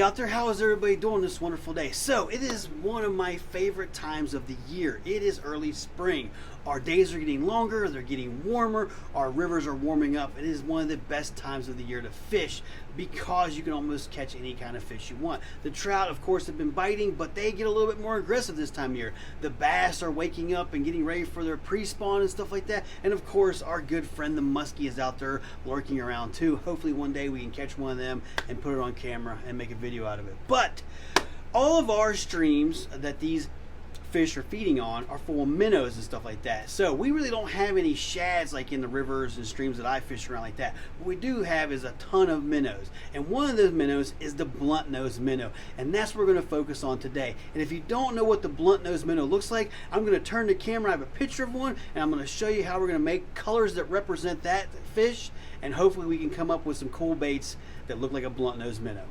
out there, how is everybody doing this wonderful day? So it is one of my favorite times of the year. It is early spring. Our days are getting longer, they're getting warmer, our rivers are warming up. It is one of the best times of the year to fish because you can almost catch any kind of fish you want. The trout, of course, have been biting, but they get a little bit more aggressive this time of year. The bass are waking up and getting ready for their pre-spawn and stuff like that. And of course, our good friend the muskie is out there lurking around too. Hopefully one day we can catch one of them and put it on camera and make a video out of it. But all of our streams that these fish are feeding on are full of minnows and stuff like that. So we really don't have any shads like in the rivers and streams that I fish around like that. What we do have is a ton of minnows. And one of those minnows is the BluntNose Minnow. And that's what we're going to focus on today. And if you don't know what the BluntNose Minnow looks like, I'm going to turn the camera. I have a picture of one and I'm going to show you how we're going to make colors that represent that fish. And hopefully we can come up with some cool baits that look like a BluntNose Minnow.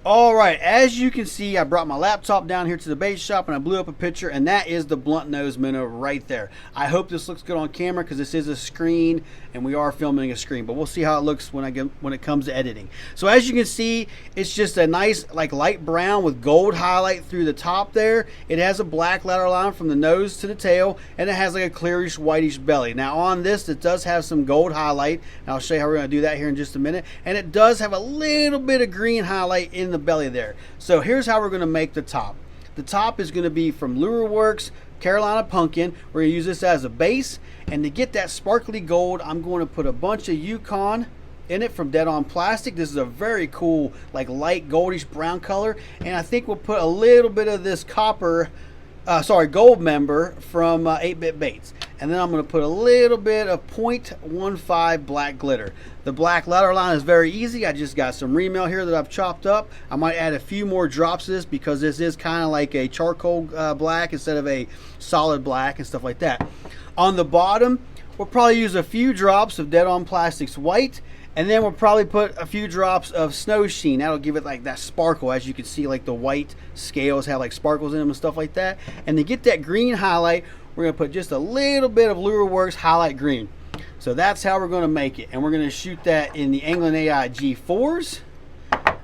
All right, as you can see, I brought my laptop down here to the bait shop and I blew up a picture, and that is the BluntNose Minnow right there. I hope this looks good on camera because this is a screen and we are filming a screen, but we'll see how it looks when it comes to editing. So as you can see, it's just a nice like light brown with gold highlight through the top there. It has a black lateral line from the nose to the tail, and it has like a clearish whitish belly. Now on this, it does have some gold highlight, and I'll show you how we're going to do that here in just a minute. And it does have a little bit of green highlight in the belly there. So here's how we're going to make the top. The top is going to be from Lure Works Carolina Pumpkin. We're going to use this as a base, and to get that sparkly gold, I'm going to put a bunch of Yukon in it from Dead On Plastic. This is a very cool like light goldish brown color, and I think we'll put a little bit of this gold member from 8-Bit Baits. And then I'm going to put a little bit of 0.15 black glitter. The black lateral line is very easy. I just got some remel here that I've chopped up. I might add a few more drops of this because this is kind of like a charcoal black instead of a solid black and stuff like that. On the bottom, we'll probably use a few drops of Dead On Plastic's white, and then we'll probably put a few drops of Snow Sheen. That'll give it like that sparkle. As you can see, like the white scales have like sparkles in them and stuff like that. And to get that green highlight, we're going to put just a little bit of Lure Works Highlight Green. So that's how we're going to make it. And we're going to shoot that in the Anglin AI G4s,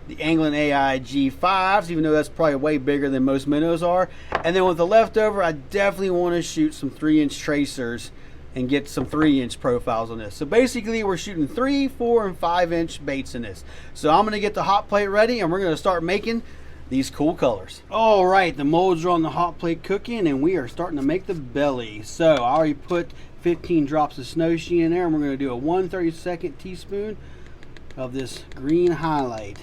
the Anglin AI G5s, even though that's probably way bigger than most minnows are. And then with the leftover, I definitely want to shoot some 3-inch tracers and get some 3-inch profiles on this. So basically we're shooting 3, 4, and 5-inch baits in this. So I'm going to get the hot plate ready and we're going to start making these cool colors. All right, the molds are on the hot plate cooking and we are starting to make the belly. So I already put 15 drops of Snow Sheen in there, and we're going to do a 1/32 teaspoon of this green highlight.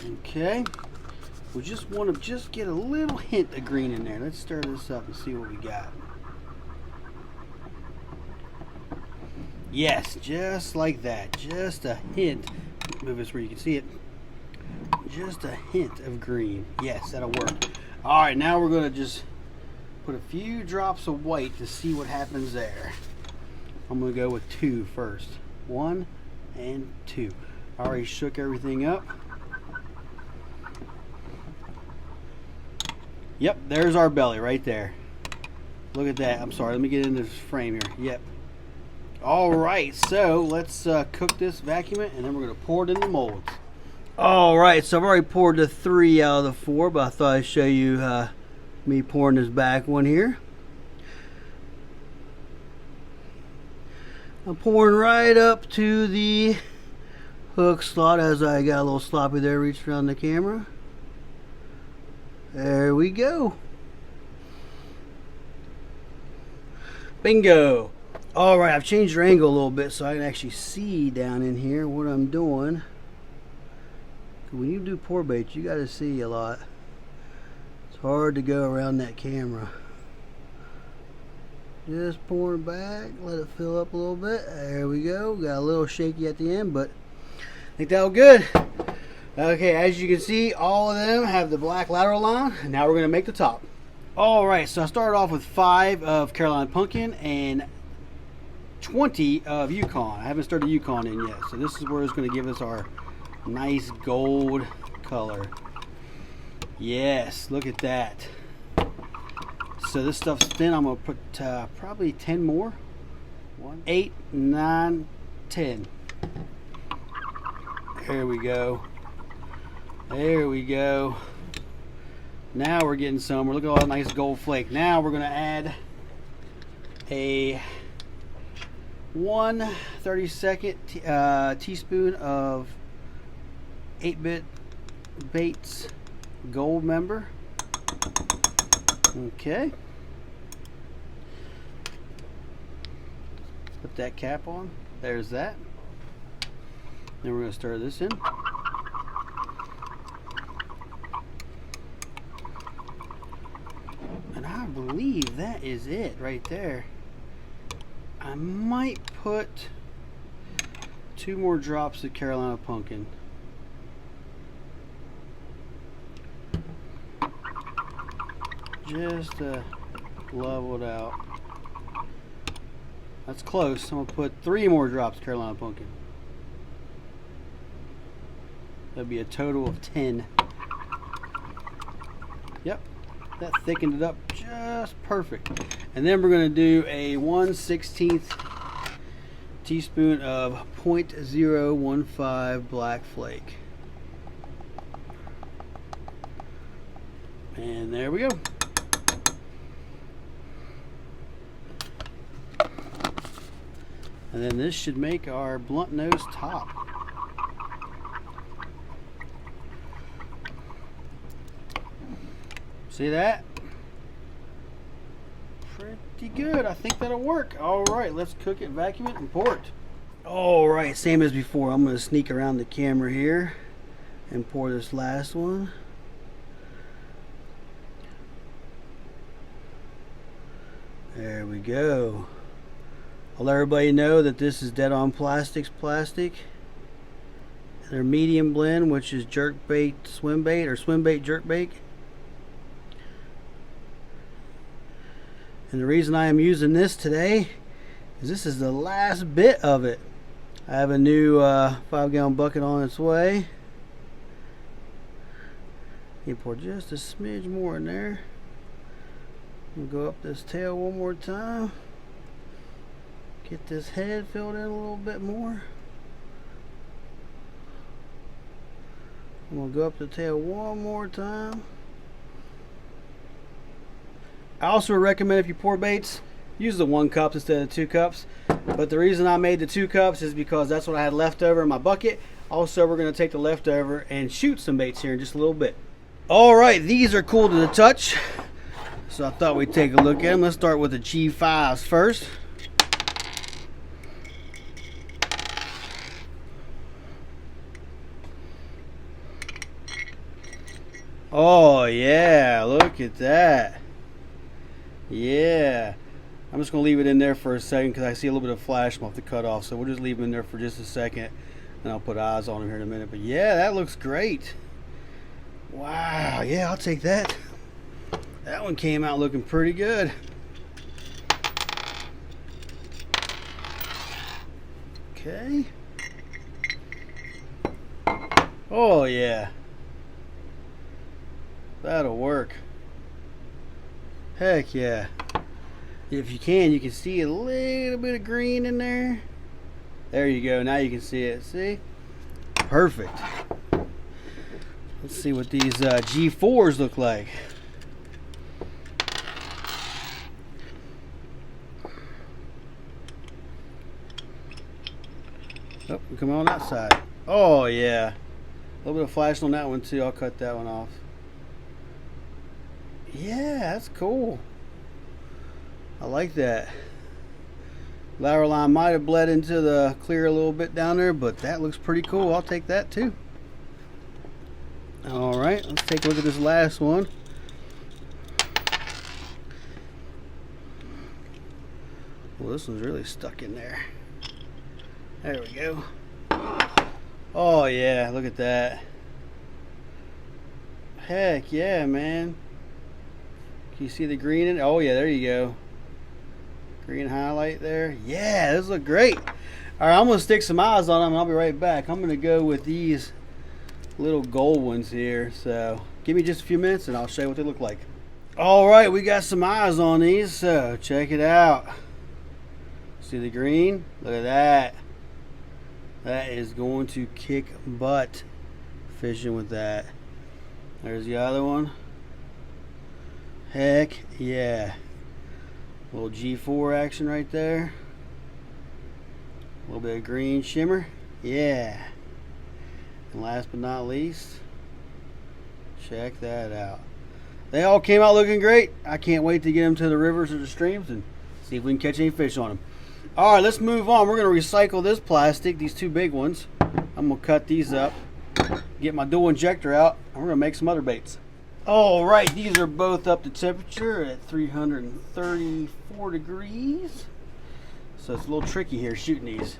Okay, we just want to get a little hint of green in there. Let's stir this up and see what we got. Yes, just like that. Just a hint. Move this where you can see it. Just a hint of green. Yes, that'll work. All right, now we're going to just put a few drops of white to see what happens there. I'm going to go with 2 first. 1 and 2. I already shook everything up. Yep, there's our belly right there. Look at that. I'm sorry, let me get in this frame here. Yep. All right, so let's cook this, vacuum it, and then we're going to pour it in the molds. All right, so I've already poured the 3 out of the 4, but I thought I'd show you me pouring this back one here. I'm pouring right up to the hook slot as I got a little sloppy there, reached around the camera. There we go. Bingo. All right, I've changed your angle a little bit so I can actually see down in here what I'm doing. When you do pour baits, you got to see a lot. It's hard to go around that camera. Just pouring back, let it fill up a little bit. There we go. Got a little shaky at the end, but I think that'll good. Okay, as you can see, all of them have the black lateral line. And now we're going to make the top. All right, so I started off with 5 of Carolina Pumpkin and 20 of Yukon. I haven't started Yukon in yet, so this is where it's going to give us our nice gold color. Yes, look at that. So this stuff's thin. I'm going to put probably 10 more. 1, 8, 9, 10. There we go. There we go. Now we're getting some. Look at all that nice gold flake. Now we're going to add a 1/32 teaspoon of 8-bit Baits Gold Member. Okay. Put that cap on. There's that. Then we're going to stir this in. And I believe that is it right there. I might put 2 more drops of Carolina Pumpkin. Just to level it out. That's close. I'm going to put 3 more drops of Carolina Pumpkin. That'd be a total of 10. Yep. That thickened it up just perfect. And then we're going to do a 1/16 teaspoon of 0.015 black flake. And there we go. And then this should make our blunt nose top. See that? Pretty good. I think that'll work. All right, let's cook it, vacuum it, and pour it. All right, same as before. I'm going to sneak around the camera here and pour this last one. There we go. I'll let everybody know that this is Dead On Plastics plastic. Their medium blend, which is jerkbait swim bait or swim bait jerkbait. And the reason I am using this today is this is the last bit of it. I have a new 5-gallon bucket on its way. You pour just a smidge more in there. We'll go up this tail one more time. Get this head filled in a little bit more. I'm going to go up the tail one more time. I also recommend if you pour baits, use the 1 cup instead of 2 cups. But the reason I made the 2 cups is because that's what I had left over in my bucket. Also, we're going to take the leftover and shoot some baits here in just a little bit. All right, these are cool to the touch. So I thought we'd take a look at them. Let's start with the G5s first. Oh yeah, look at that. Yeah. I'm just going to leave it in there for a second because I see a little bit of flash off the cutoff. So we'll just leave them in there for just a second. And I'll put eyes on them here in a minute. But yeah, that looks great. Wow. Yeah, I'll take that. That one came out looking pretty good. Okay. Oh yeah. That'll work. Heck yeah. If you can see a little bit of green in there. There you go. Now you can see it. See? Perfect. Let's see what these G4s look like. Oh, come on that side. Oh yeah. A little bit of flash on that one too. I'll cut that one off. Yeah, that's cool. I like that. Lateral line might have bled into the clear a little bit down there, but that looks pretty cool. I'll take that too. All right, let's take a look at this last one. Well, this one's really stuck in there. There we go. Oh yeah, look at that. Heck yeah, man. Can you see the green in it? Oh yeah, there you go. Green highlight there. Yeah, those look great. All right, I'm gonna stick some eyes on them and I'll be right back. I'm gonna go with these little gold ones here. So give me just a few minutes and I'll show you what they look like. All right, we got some eyes on these, so check it out. See the green? Look at that. That is going to kick butt fishing with that. There's the other one. Heck yeah. Little G4 action right there. A little bit of green shimmer. Yeah. And last but not least, check that out. They all came out looking great. I can't wait to get them to the rivers or the streams and see if we can catch any fish on them. All right, let's move on. We're going to recycle this plastic, these two big ones. I'm going to cut these up, get my dual injector out, and we're going to make some other baits. All right, these are both up to temperature at 334 degrees. So it's a little tricky here shooting these.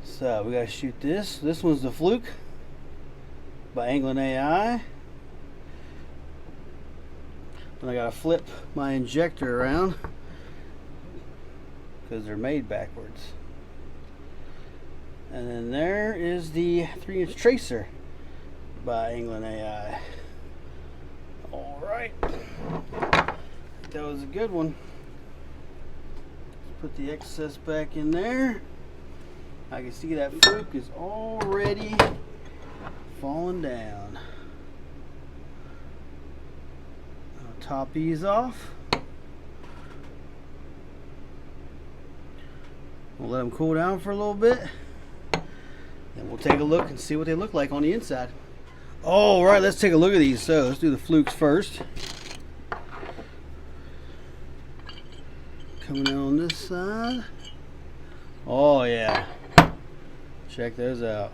So we got to shoot this. This one's the Fluke by Angling AI. And I got to flip my injector around because they're made backwards. And then there is the 3-inch tracer by Angling AI. All right, that was a good one. Let's put the excess back in there. I can see that fluke is already falling down. I'll top these off. We'll let them cool down for a little bit. Then we'll take a look and see what they look like on the inside. All right, let's take a look at these. So let's do the flukes first. Coming in on this side. Oh yeah, check those out.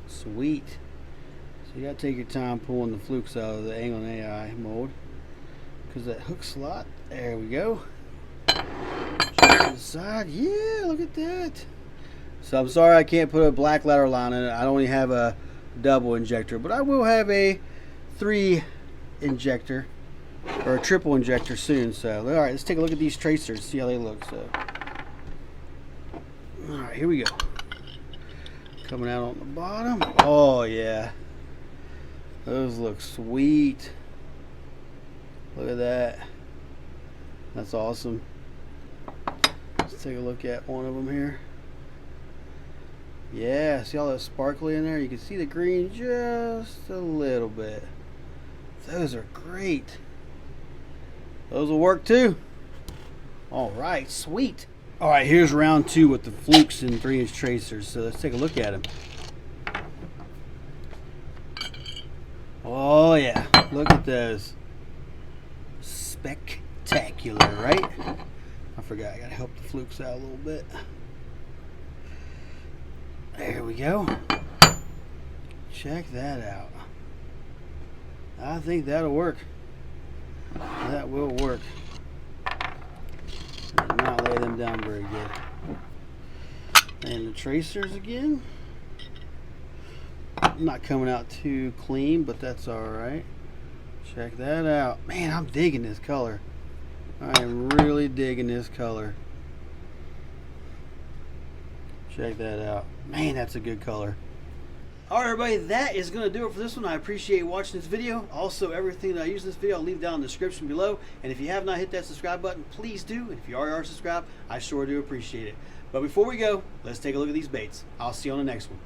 Sweet. So you gotta take your time pulling the flukes out of the Angling AI mold because that hook slot. There we go. Check to the side. Yeah, look at that. So I'm sorry I can't put a black ladder line in it. I only have a double injector, but I will have a 3 injector or a triple injector soon. So all right, let's take a look at these tracers, see how they look. So all right, here we go. Coming out on the bottom. Oh yeah, those look sweet. Look at that. That's awesome. Let's take a look at one of them here. Yeah, see all that sparkly in there? You can see the green just a little bit. Those are great. Those will work too. All right, sweet. All right, here's round 2 with the flukes and 3-inch tracers. So let's take a look at them. Oh yeah, look at those. Spectacular, right? I forgot, I gotta help the flukes out a little bit. There we go. Check that out. I think that'll work. That will work. And not lay them down very good. And the tracers again. Not coming out too clean, but that's alright. Check that out. Man, I'm digging this color. I am really digging this color. Check that out. Man, that's a good color. Alright everybody, that is going to do it for this one. I appreciate you watching this video. Also, everything that I use in this video, I'll leave down in the description below. And if you have not hit that subscribe button, please do. And if you are subscribed, I sure do appreciate it. But before we go, let's take a look at these baits. I'll see you on the next one.